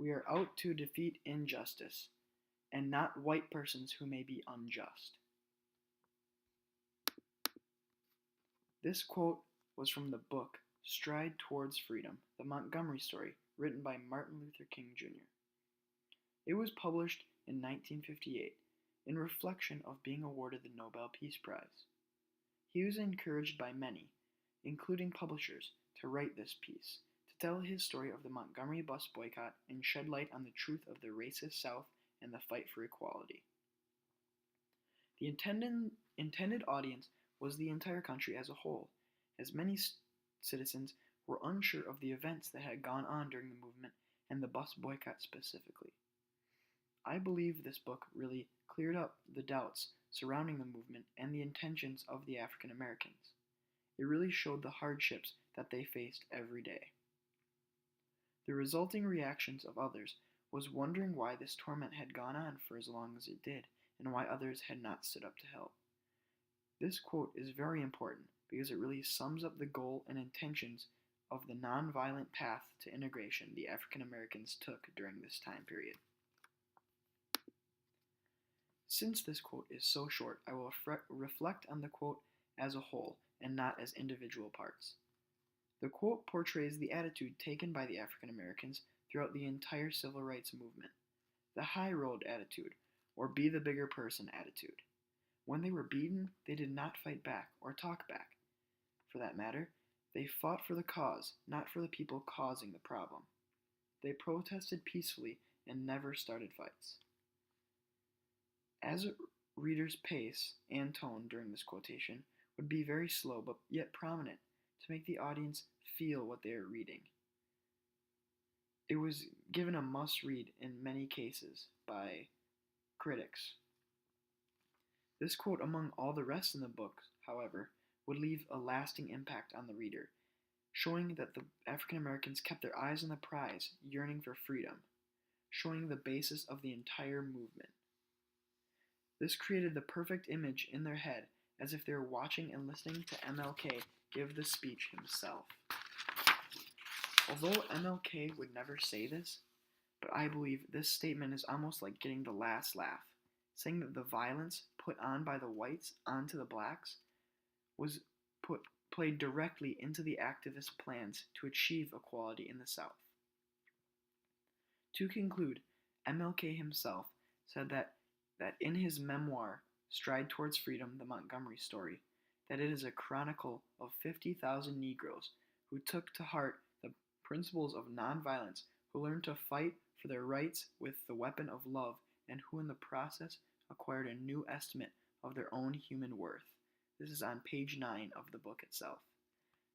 We are out to defeat injustice, and not white persons who may be unjust. This quote was from the book Stride Towards Freedom, the Montgomery Story, written by Martin Luther King Jr. It was published in 1958 in reflection of being awarded the Nobel Peace Prize. He was encouraged by many, including publishers, to write this piece, to tell his story of the Montgomery bus boycott and shed light on the truth of the racist South and the fight for equality. The intended audience was the entire country as a whole, as many citizens were unsure of the events that had gone on during the movement and the bus boycott specifically. I believe this book really cleared up the doubts surrounding the movement and the intentions of the African Americans. It really showed the hardships that they faced every day. The resulting reactions of others was wondering why this torment had gone on for as long as it did, and why others had not stood up to help. This quote is very important because it really sums up the goal and intentions of the nonviolent path to integration the African Americans took during this time period. Since this quote is so short, I will reflect on the quote as a whole and not as individual parts. The quote portrays the attitude taken by the African Americans throughout the entire civil rights movement, the high road attitude, or be the bigger person attitude. When they were beaten, they did not fight back or talk back. For that matter, they fought for the cause, not for the people causing the problem. They protested peacefully and never started fights. As a reader's pace and tone during this quotation would be very slow but yet prominent to make the audience feel what they are reading. It was given a must-read in many cases by critics. This quote, among all the rest in the book, however, would leave a lasting impact on the reader, showing that the African Americans kept their eyes on the prize, yearning for freedom, showing the basis of the entire movement. This created the perfect image in their head, as if they were watching and listening to MLK give the speech himself. Although MLK would never say this, but I believe this statement is almost like getting the last laugh, saying that the violence put on by the whites onto the blacks was played directly into the activist plans to achieve equality in the South. To conclude, MLK himself said that in his memoir, Stride Towards Freedom, the Montgomery Story, that it is a chronicle of 50,000 Negroes who took to heart the principles of nonviolence, who learned to fight for their rights with the weapon of love, and who in the process acquired a new estimate of their own human worth. This is on page 9 of the book itself.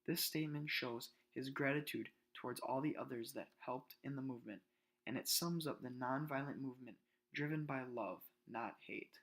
This statement shows his gratitude towards all the others that helped in the movement, and it sums up the nonviolent movement driven by love, not hate.